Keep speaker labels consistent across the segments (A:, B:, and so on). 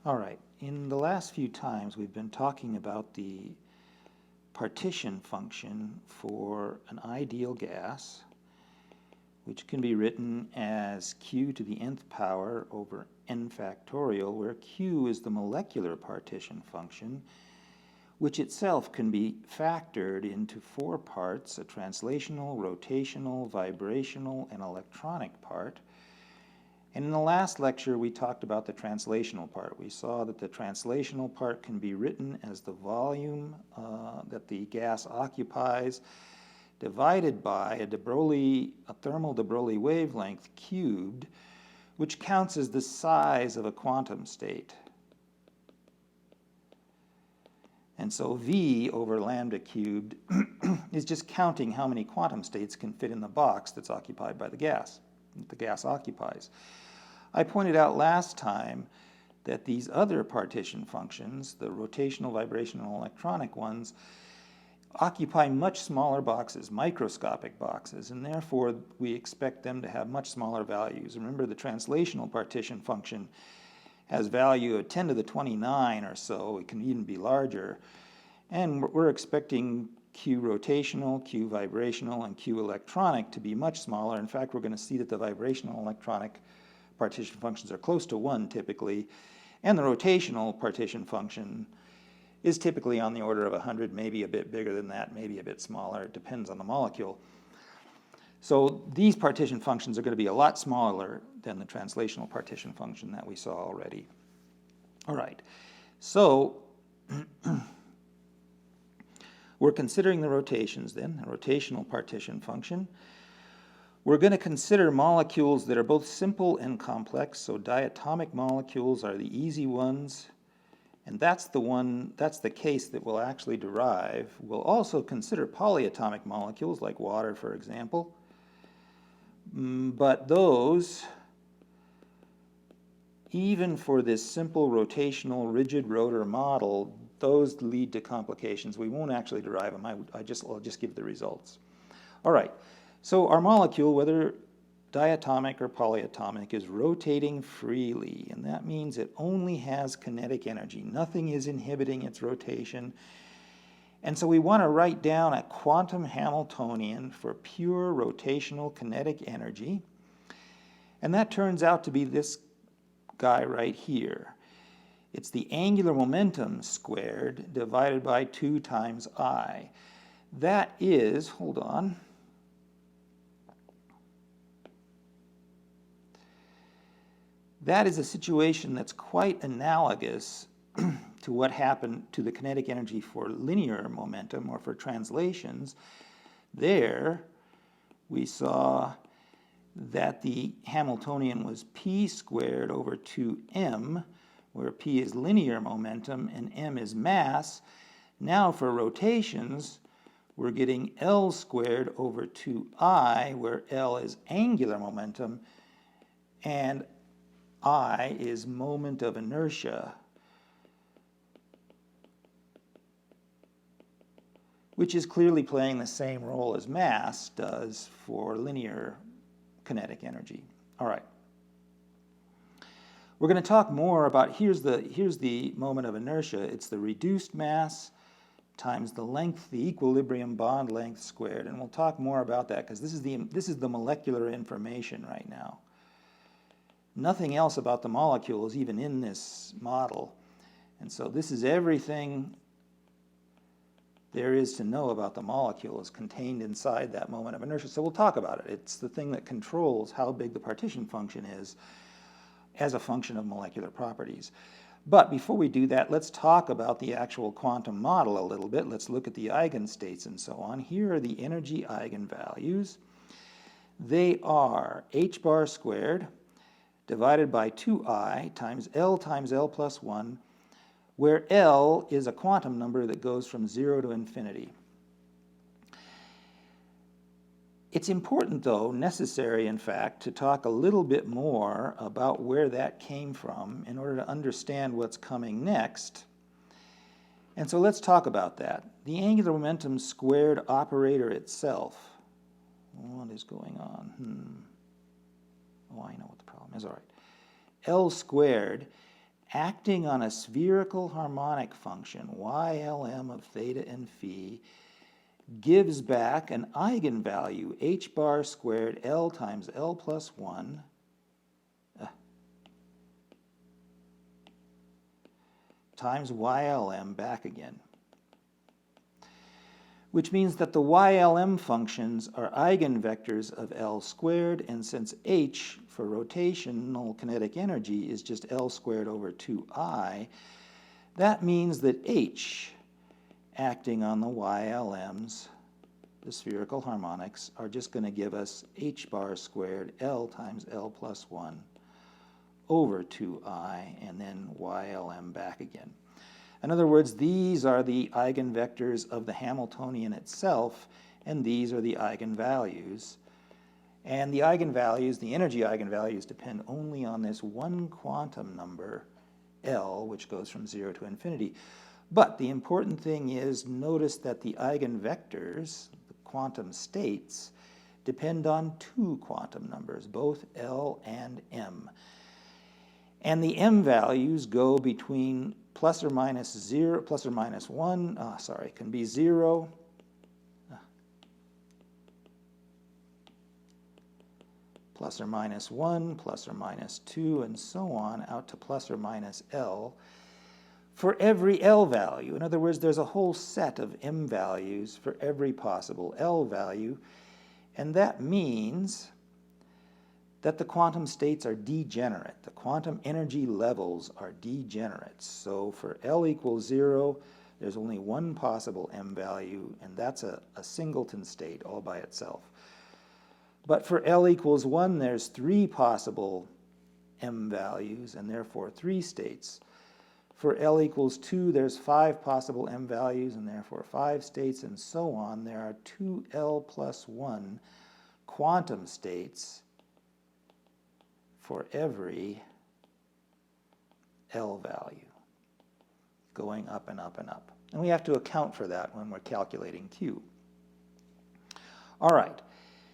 A: All right, in the last few times we've been talking about the partition function for an ideal gas, which can be written as q to the nth power over n factorial, where q is the molecular partition function, which itself can be factored into four parts: a translational, rotational, vibrational, and electronic part. And in the last lecture, we talked about the translational part. We saw that the translational part can be written as the volume that the gas occupies divided by a thermal de Broglie wavelength cubed, which counts as the size of a quantum state. And so V over lambda cubed is just counting how many quantum states can fit in the box that's occupied by the gas, that the gas occupies. I pointed out last time that these other partition functions, the rotational, vibrational, and electronic ones, occupy much smaller boxes, microscopic boxes, and therefore we expect them to have much smaller values. Remember, the translational partition function has value of 10 to the 29 or so. It can even be larger. And we're expecting Q rotational, Q vibrational, and Q electronic to be much smaller. In fact, we're going to see that the vibrational electronic partition functions are close to 1 typically, and the rotational partition function is typically on the order of 100, maybe a bit bigger than that, maybe a bit smaller. It depends on the molecule. So these partition functions are going to be a lot smaller than the translational partition function that we saw already. All right, so we're considering the rotations then, the rotational partition function. We're going to consider molecules that are both simple and complex. So diatomic molecules are the easy ones, and that's the case that we'll actually derive. We'll also consider polyatomic molecules like water, for example. But those, even for this simple rotational rigid rotor model, those lead to complications. We won't actually derive them. I'll just give the results. All right. So our molecule, whether diatomic or polyatomic, is rotating freely, and that means it only has kinetic energy. Nothing is inhibiting its rotation. And so we want to write down a quantum Hamiltonian for pure rotational kinetic energy, and that turns out to be this guy right here. It's the angular momentum squared divided by 2 times I. That is, hold on, that is a situation that's quite analogous to what happened to the kinetic energy for linear momentum or for translations. There, we saw that the Hamiltonian was p squared over 2m, where p is linear momentum and m is mass. Now for rotations, we're getting L squared over 2I, where L is angular momentum and I is moment of inertia, which is clearly playing the same role as mass does for linear kinetic energy. All right. We're going to talk more about, here's the moment of inertia. It's the reduced mass times the length, the equilibrium bond length squared. And we'll talk more about that because this is the molecular information right now. Nothing else about the molecule is even in this model. And so this is everything there is to know about the molecule is contained inside that moment of inertia. So we'll talk about it. It's the thing that controls how big the partition function is as a function of molecular properties. But before we do that, let's talk about the actual quantum model a little bit. Let's look at the eigenstates and so on. Here are the energy eigenvalues. They are h bar squared divided by 2I times L plus 1, where L is a quantum number that goes from 0 to infinity. It's important, though, necessary, in fact, to talk a little bit more about where that came from in order to understand what's coming next. And so let's talk about that. The angular momentum squared operator itself. What is going on? Oh, I know what the problem is. All right. L squared acting on a spherical harmonic function, YLM of theta and phi, gives back an eigenvalue, h bar squared L times L plus 1 times YLM back again. Which means that the YLM functions are eigenvectors of L squared, and since H for rotational kinetic energy is just L squared over 2I, that means that H acting on the YLMs, the spherical harmonics, are just going to give us H bar squared L times L plus 1 over 2I, and then YLM back again. In other words, these are the eigenvectors of the Hamiltonian itself, and these are the eigenvalues. And the eigenvalues, the energy eigenvalues, depend only on this one quantum number, L, which goes from 0 to infinity. But the important thing is, notice that the eigenvectors, the quantum states, depend on two quantum numbers, both L and M. And the M values go between plus or minus 0, plus or minus 1, can be 0, plus or minus 1, plus or minus 2, and so on, out to plus or minus L, for every L value. In other words, there's a whole set of M values for every possible L value, and that means that the quantum states are degenerate. The quantum energy levels are degenerate. So for L equals 0, there's only one possible M value, and that's a singleton state all by itself. But for L equals 1, there's 3 possible M values, and therefore 3 states. For L equals 2, there's 5 possible M values, and therefore 5 states, and so on. There are 2L plus 1 quantum states for every L value, going up and up and up. And we have to account for that when we're calculating Q. All right,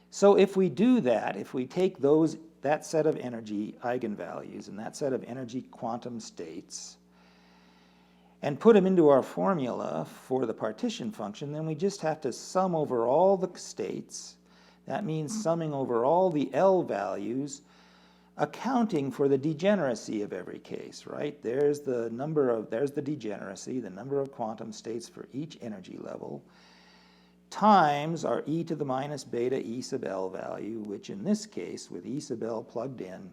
A: so if we do that, if we take that set of energy eigenvalues and that set of energy quantum states and put them into our formula for the partition function, then we just have to sum over all the states. That means summing over all the L values, accounting for the degeneracy of every case, right? There's the degeneracy, the number of quantum states for each energy level, times our e to the minus beta E sub L value, which in this case, with E sub L plugged in,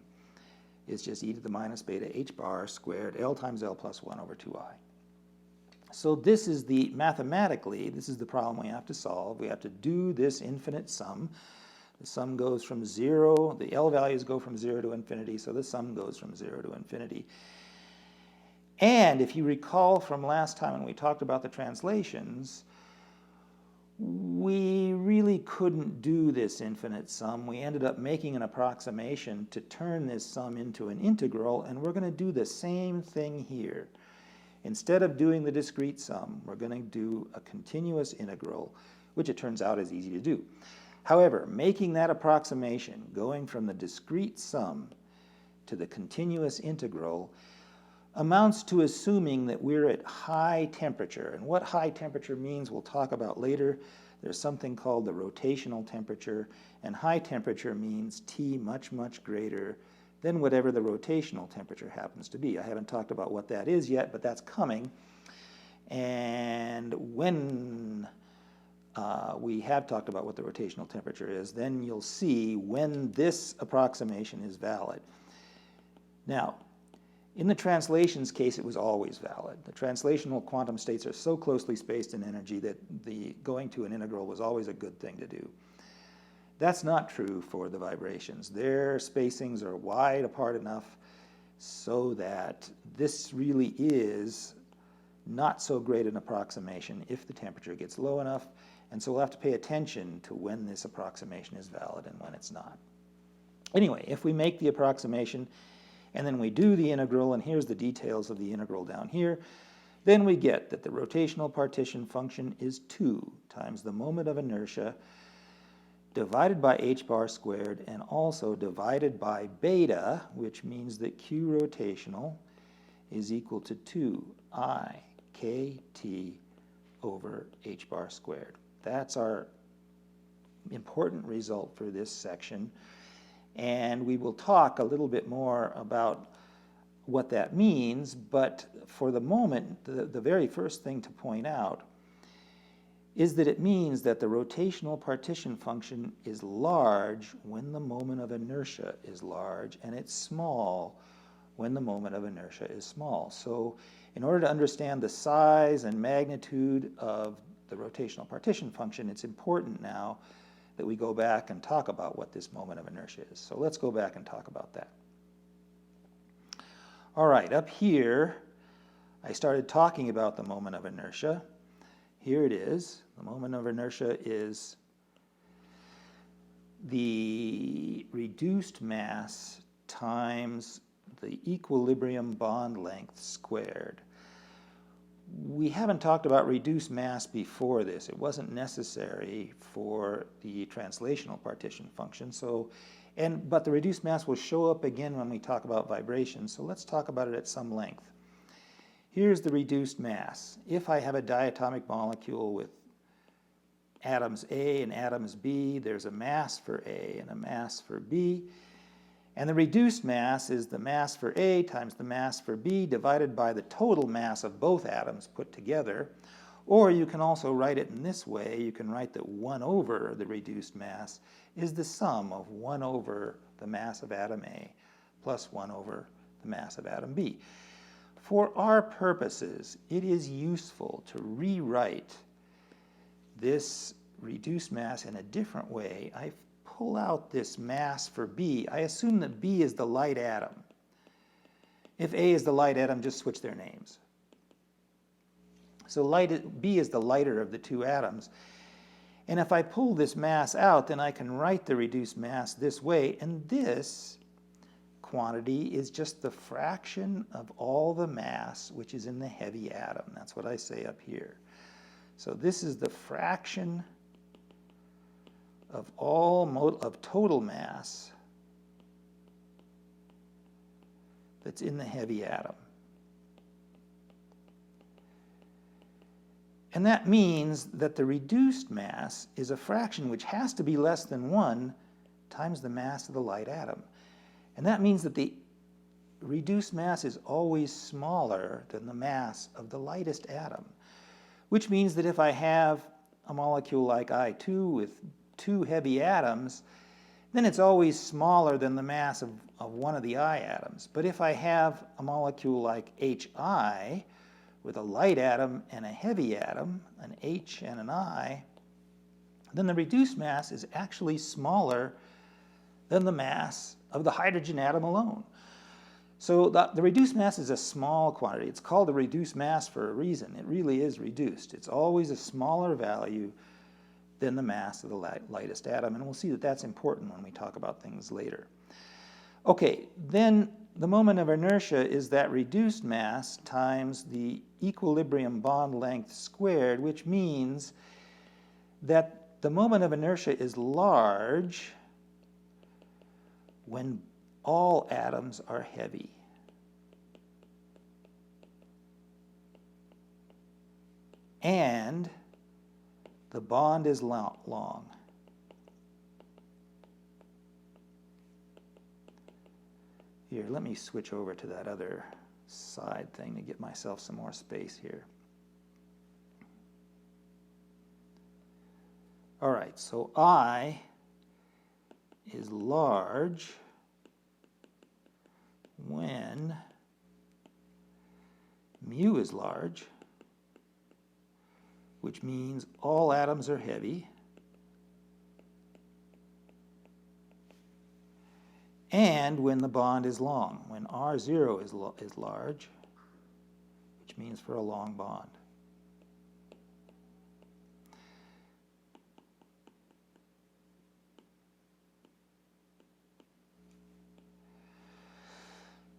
A: is just e to the minus beta H bar squared L times L plus 1 over 2I. So this is mathematically, this is the problem we have to solve. We have to do this infinite sum. The sum goes from 0, the L values go from 0 to infinity, so the sum goes from 0 to infinity. And if you recall from last time when we talked about the translations, we really couldn't do this infinite sum. We ended up making an approximation to turn this sum into an integral, and we're going to do the same thing here. Instead of doing the discrete sum, we're going to do a continuous integral, which it turns out is easy to do. However, making that approximation, going from the discrete sum to the continuous integral, amounts to assuming that we're at high temperature. And what high temperature means we'll talk about later. There's something called the rotational temperature, and high temperature means T much, much greater than whatever the rotational temperature happens to be. I haven't talked about what that is yet, but that's coming. And when we have talked about what the rotational temperature is, then you'll see when this approximation is valid. Now, in the translations case, it was always valid. The translational quantum states are so closely spaced in energy that going to an integral was always a good thing to do. That's not true for the vibrations. Their spacings are wide apart enough so that this really is not so great an approximation if the temperature gets low enough, and so we'll have to pay attention to when this approximation is valid and when it's not. Anyway, if we make the approximation and then we do the integral, and here's the details of the integral down here, then we get that the rotational partition function is 2 times the moment of inertia divided by h bar squared, and also divided by beta, which means that Q rotational is equal to 2I kT over h bar squared. That's our important result for this section. And we will talk a little bit more about what that means, but for the moment, the very first thing to point out is that it means that the rotational partition function is large when the moment of inertia is large, and it's small when the moment of inertia is small. So in order to understand the size and magnitude of the rotational partition function, it's important now that we go back and talk about what this moment of inertia is. So let's go back and talk about that. All right, up here, I started talking about the moment of inertia. Here it is. The moment of inertia is the reduced mass times the equilibrium bond length squared. We haven't talked about reduced mass before this. It wasn't necessary for the translational partition function. But the reduced mass will show up again when we talk about vibration. So let's talk about it at some length. Here's the reduced mass. If I have a diatomic molecule with atoms A and atoms B, there's a mass for A and a mass for B. And the reduced mass is the mass for A times the mass for B divided by the total mass of both atoms put together. Or you can also write it in this way. You can write that 1 over the reduced mass is the sum of 1 over the mass of atom A plus 1 over the mass of atom B. For our purposes, it is useful to rewrite this reduced mass in a different way. I pull out this mass for B. I assume that B is the light atom. If A is the light atom, just switch their names. So B is the lighter of the two atoms. And if I pull this mass out, then I can write the reduced mass this way. And this quantity is just the fraction of all the mass which is in the heavy atom. That's what I say up here. So this is the fraction of total mass that's in the heavy atom. And that means that the reduced mass is a fraction which has to be less than 1 times the mass of the light atom. And that means that the reduced mass is always smaller than the mass of the lightest atom, which means that if I have a molecule like I2 with 2 heavy atoms, then it's always smaller than the mass of one of the I atoms. But if I have a molecule like HI with a light atom and a heavy atom, an H and an I, then the reduced mass is actually smaller than the mass of the hydrogen atom alone. So the reduced mass is a small quantity. It's called a reduced mass for a reason. It really is reduced. It's always a smaller value than the mass of the lightest atom, and we'll see that that's important when we talk about things later. Okay, then the moment of inertia is that reduced mass times the equilibrium bond length squared, which means that the moment of inertia is large when all atoms are heavy. And the bond is long. Here, let me switch over to that other side thing to get myself some more space here. All right, so I is large when mu is large, which means all atoms are heavy, and when the bond is long, when R0 is large, which means for a long bond.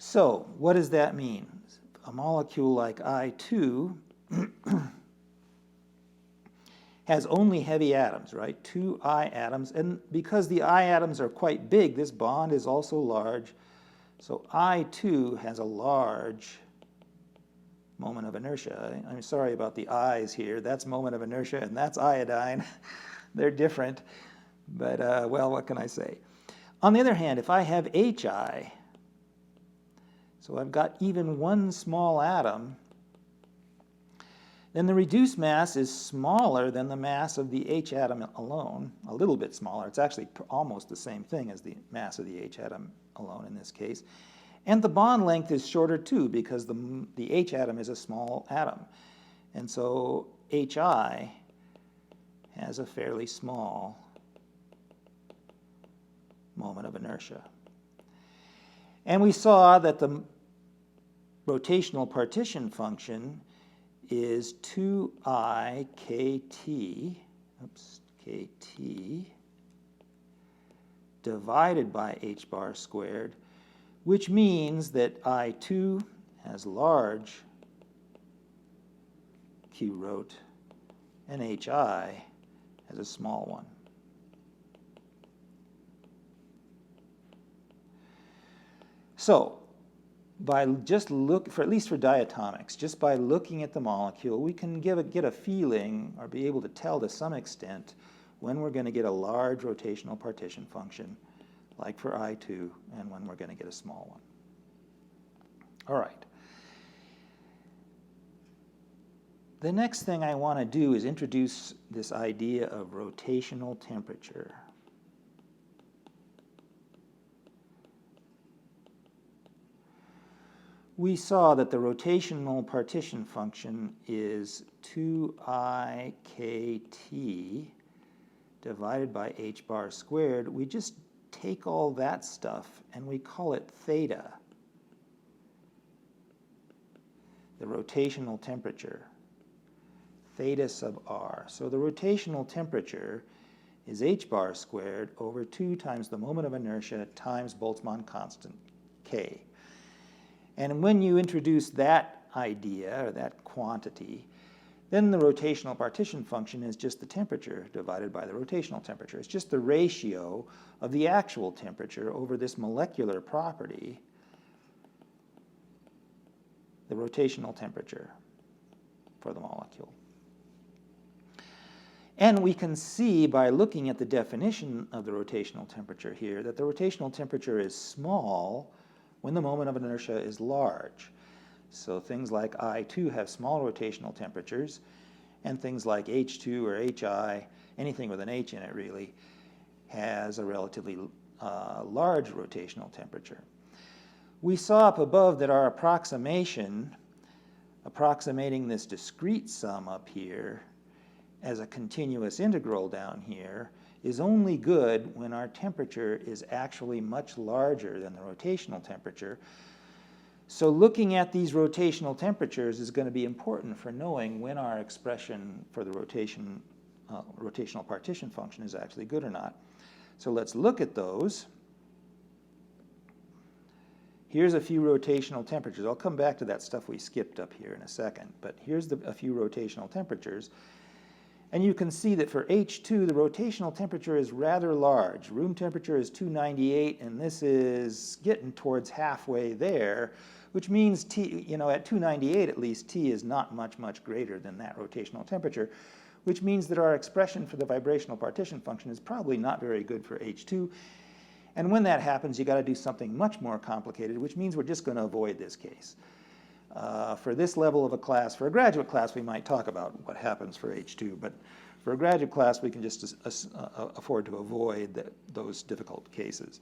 A: So, what does that mean? A molecule like I2 has only heavy atoms, right? 2 I atoms. And because the I atoms are quite big, this bond is also large. So I2 has a large moment of inertia. I'm sorry about the I's here. That's moment of inertia, and that's iodine. They're different, but well, what can I say? On the other hand, if I have HI, so I've got even one small atom, then the reduced mass is smaller than the mass of the H atom alone, a little bit smaller. It's actually almost the same thing as the mass of the H atom alone in this case. And the bond length is shorter too, because the H atom is a small atom. And so HI has a fairly small moment of inertia. And we saw that the rotational partition function is 2I kt divided by h bar squared, which means that I2 has large q rot and HI has a small one. So, by just at least for diatomics, just by looking at the molecule, we can get a feeling or be able to tell to some extent when we're going to get a large rotational partition function, like for I2, and when we're going to get a small one. All right. The next thing I want to do is introduce this idea of rotational temperature. We saw that the rotational partition function is 2I kt divided by h bar squared. We just take all that stuff and we call it theta, the rotational temperature, theta sub r. So the rotational temperature is h bar squared over 2 times the moment of inertia times Boltzmann constant, k. And when you introduce that idea, or that quantity, then the rotational partition function is just the temperature divided by the rotational temperature. It's just the ratio of the actual temperature over this molecular property, the rotational temperature for the molecule. And we can see by looking at the definition of the rotational temperature here that the rotational temperature is small when the moment of inertia is large. So things like I2 have small rotational temperatures, and things like H2 or HI, anything with an H in it really, has a relatively large rotational temperature. We saw up above that our approximation, approximating this discrete sum up here as a continuous integral down here, is only good when our temperature is actually much larger than the rotational temperature. So looking at these rotational temperatures is going to be important for knowing when our expression for the rotational partition function is actually good or not. So let's look at those. Here's a few rotational temperatures. I'll come back to that stuff we skipped up here in a second, but here's a few rotational temperatures. And you can see that for H2, the rotational temperature is rather large. Room temperature is 298, and this is getting towards halfway there, which means T, at 298 at least, T is not much greater than that rotational temperature, which means that our expression for the vibrational partition function is probably not very good for H2. And when that happens, you got to do something much more complicated, which means we're just going to avoid this case. For this level of a class, for a graduate class, we might talk about what happens for H2, but for a graduate class, we can just afford to avoid those difficult cases.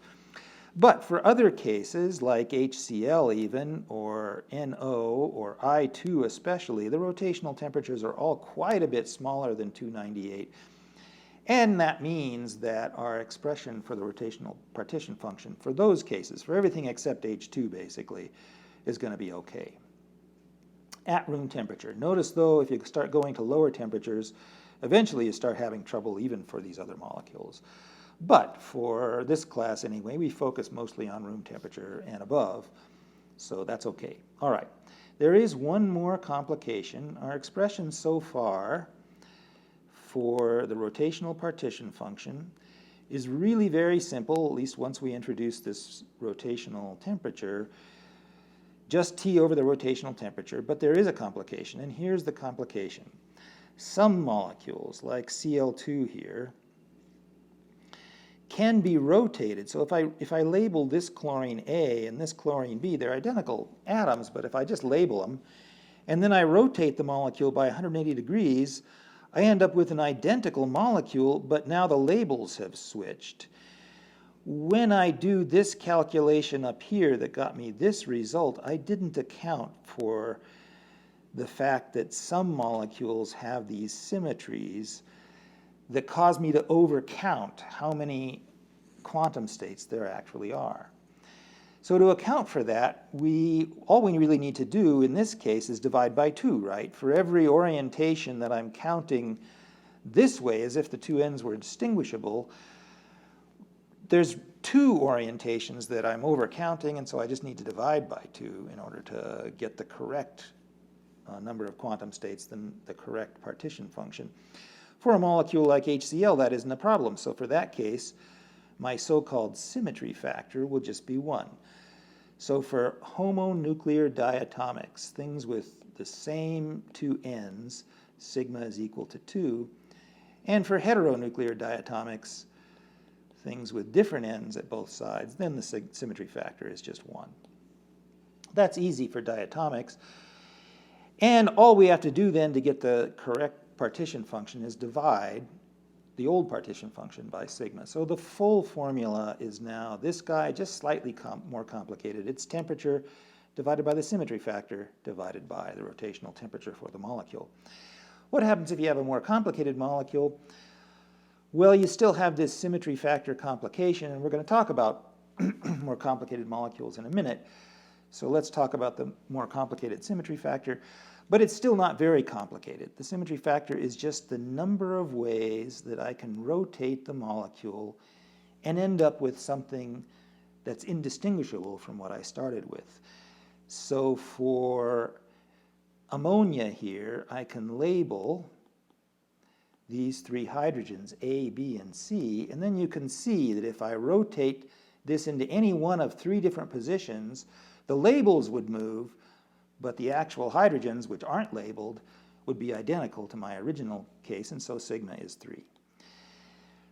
A: But for other cases, like HCl even, or NO, or I2 especially, the rotational temperatures are all quite a bit smaller than 298. And that means that our expression for the rotational partition function for those cases, for everything except H2 basically, is going to be okay at room temperature. Notice though, if you start going to lower temperatures, eventually you start having trouble even for these other molecules. But for this class anyway, we focus mostly on room temperature and above, so that's okay. All right, there is one more complication. Our expression so far for the rotational partition function is really very simple, at least once we introduce this rotational temperature. just T over the rotational temperature, but there is a complication, and here's the complication. Some molecules, like Cl2 here, can be rotated. So if I label this chlorine A and this chlorine B, they're identical atoms, but if I just label them, and then I rotate the molecule by 180 degrees, I end up with an identical molecule, but now the labels have switched. When I do this calculation up here that got me this result, I didn't account for the fact that some molecules have these symmetries that cause me to overcount how many quantum states there actually are. So to account for that, all we really need to do in this case is divide by 2, right? For every orientation that I'm counting this way, as if the two ends were distinguishable, there's 2 orientations that I'm overcounting, and so I just need to divide by 2 in order to get the correct number of quantum states, then the correct partition function. For a molecule like HCl, that isn't a problem. So for that case, my so-called symmetry factor will just be 1. So for homonuclear diatomics, things with the same 2 ends, sigma is equal to 2. And for heteronuclear diatomics, things with different ends at both sides, then the symmetry factor is just 1. That's easy for diatomics. And all we have to do then to get the correct partition function is divide the old partition function by sigma. So the full formula is now this guy, just slightly more complicated. It's temperature divided by the symmetry factor divided by the rotational temperature for the molecule. What happens if you have a more complicated molecule? Well, you still have this symmetry factor complication, and we're going to talk about more complicated molecules in a minute. So let's talk about the more complicated symmetry factor. But it's still not very complicated. The symmetry factor is just the number of ways that I can rotate the molecule and end up with something that's indistinguishable from what I started with. So for ammonia here, I can label these 3 hydrogens, A, B, and C, and then you can see that if I rotate this into any one of 3 different positions, the labels would move, but the actual hydrogens, which aren't labeled, would be identical to my original case, and so sigma is 3.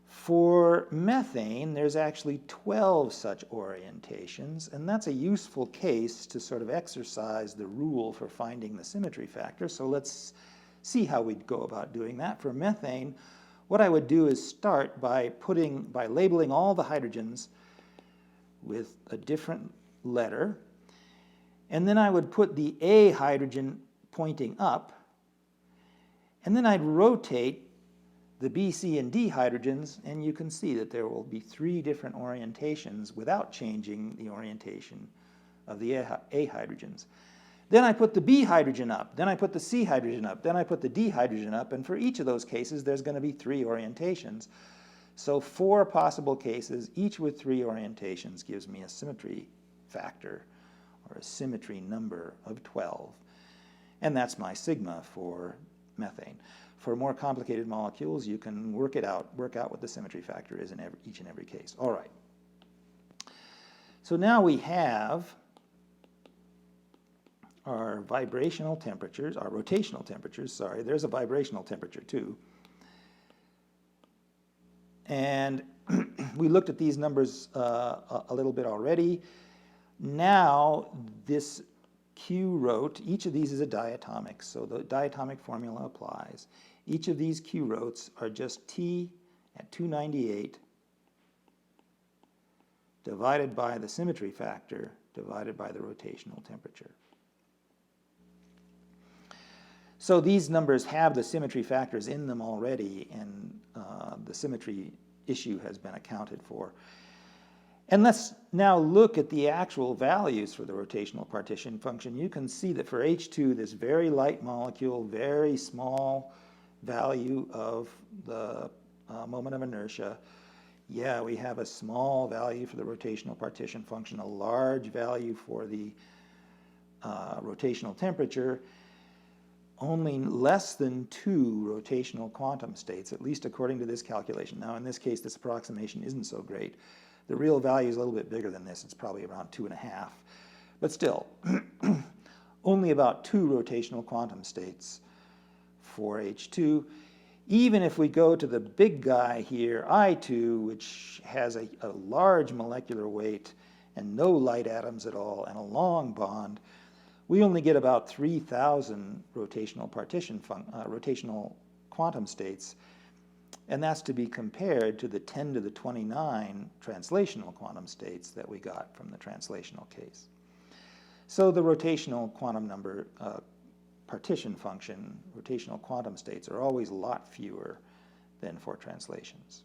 A: For methane, there's actually 12 such orientations, and that's a useful case to sort of exercise the rule for finding the symmetry factor. So let's see how we'd go about doing that. For methane, what I would do is start by labeling all the hydrogens with a different letter, and then I would put the A hydrogen pointing up, and then I'd rotate the B, C, and D hydrogens, and you can see that there will be 3 different orientations without changing the orientation of the A hydrogens. Then I put the B hydrogen up, then I put the C hydrogen up, then I put the D hydrogen up, and for each of those cases there's going to be 3 orientations. So 4 possible cases, each with 3 orientations, gives me a symmetry factor, or a symmetry number of 12. And that's my sigma for methane. For more complicated molecules, you can work out what the symmetry factor is in each and every case. All right. So now we have our vibrational temperatures, our rotational temperatures, sorry, there's a vibrational temperature too. And we looked at these numbers a little bit already. Now, this Q-rot, each of these is a diatomic, so the diatomic formula applies. Each of these Q-rots are just T at 298 divided by the symmetry factor divided by the rotational temperature. So these numbers have the symmetry factors in them already, and the symmetry issue has been accounted for. And let's now look at the actual values for the rotational partition function. You can see that for H2, this very light molecule, very small value of the moment of inertia. Yeah, we have a small value for the rotational partition function, a large value for the rotational temperature, only less than 2 rotational quantum states, at least according to this calculation. Now, in this case, this approximation isn't so great. The real value is a little bit bigger than this. It's probably around 2.5. But still, only about 2 rotational quantum states for H2. Even if we go to the big guy here, I2, which has a large molecular weight and no light atoms at all and a long bond, we only get about 3,000 rotational quantum states, and that's to be compared to the 10 to the 29 translational quantum states that we got from the translational case. So the rotational quantum number partition function, rotational quantum states, are always a lot fewer than for translations.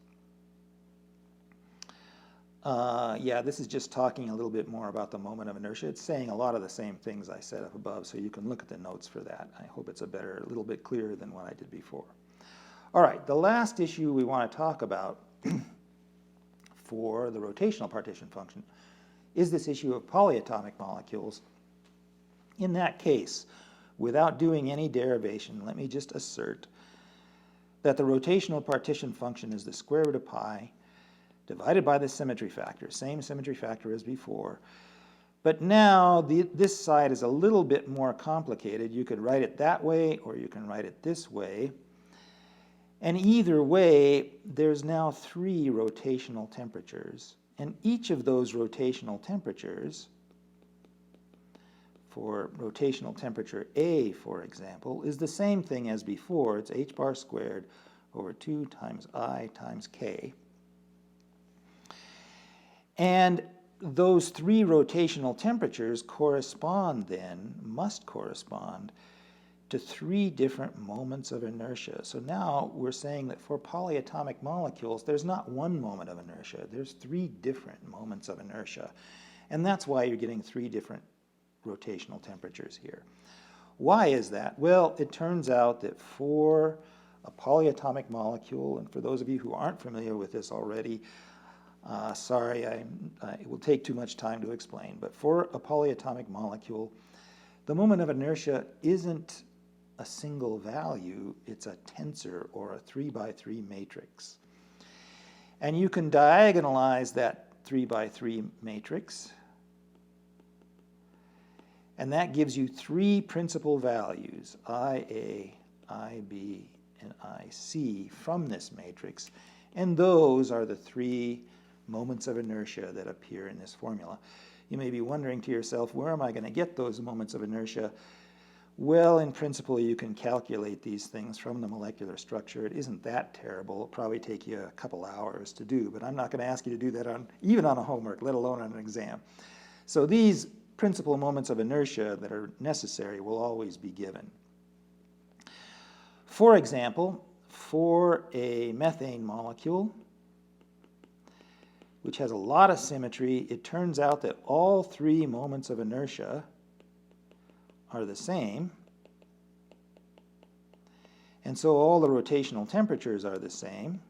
A: Yeah, this is just talking a little bit more about the moment of inertia. It's saying a lot of the same things I said up above, so you can look at the notes for that. I hope it's a little bit clearer than what I did before. All right, the last issue we want to talk about for the rotational partition function is this issue of polyatomic molecules. In that case, without doing any derivation, let me just assert that the rotational partition function is the square root of pi divided by the symmetry factor, same symmetry factor as before. But now this side is a little bit more complicated. You could write it that way or you can write it this way. And either way, there's now 3 rotational temperatures. And each of those rotational temperatures, for rotational temperature A, for example, is the same thing as before. It's h bar squared over 2 times I times k. And those 3 rotational temperatures correspond then, must correspond, to 3 different moments of inertia. So now we're saying that for polyatomic molecules, there's not 1 moment of inertia. There's 3 different moments of inertia. And that's why you're getting 3 different rotational temperatures here. Why is that? Well, it turns out that for a polyatomic molecule, and for those of you who aren't familiar with this already, sorry, it will take too much time to explain, but for a polyatomic molecule, the moment of inertia isn't a single value, it's a tensor or a 3 by 3 matrix. And you can diagonalize that 3 by 3 matrix, and that gives you 3 principal values, IA, IB, and IC from this matrix, and those are the 3 moments of inertia that appear in this formula. You may be wondering to yourself, where am I going to get those moments of inertia? Well, in principle, you can calculate these things from the molecular structure. It isn't that terrible. It'll probably take you a couple hours to do, but I'm not going to ask you to do that even on a homework, let alone on an exam. So these principal moments of inertia that are necessary will always be given. For example, for a methane molecule, which has a lot of symmetry, it turns out that all 3 moments of inertia are the same. And so all the rotational temperatures are the same.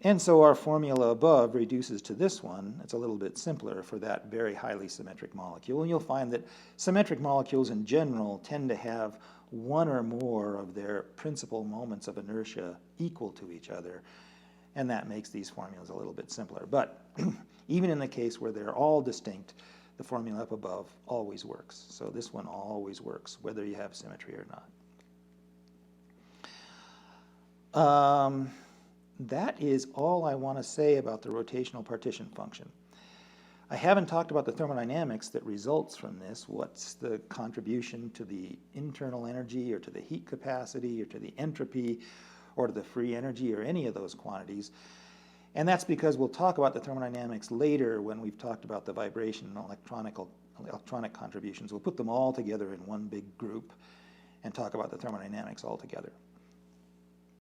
A: And so our formula above reduces to this one. It's a little bit simpler for that very highly symmetric molecule. And you'll find that symmetric molecules in general tend to have 1 or more of their principal moments of inertia equal to each other. And that makes these formulas a little bit simpler. But even in the case where they're all distinct, the formula up above always works. So this one always works, whether you have symmetry or not. That is all I want to say about the rotational partition function. I haven't talked about the thermodynamics that results from this. What's the contribution to the internal energy or to the heat capacity or to the entropy or to the free energy or any of those quantities? And that's because we'll talk about the thermodynamics later when we've talked about the vibration and electronic contributions. We'll put them all together in one big group and talk about the thermodynamics all together.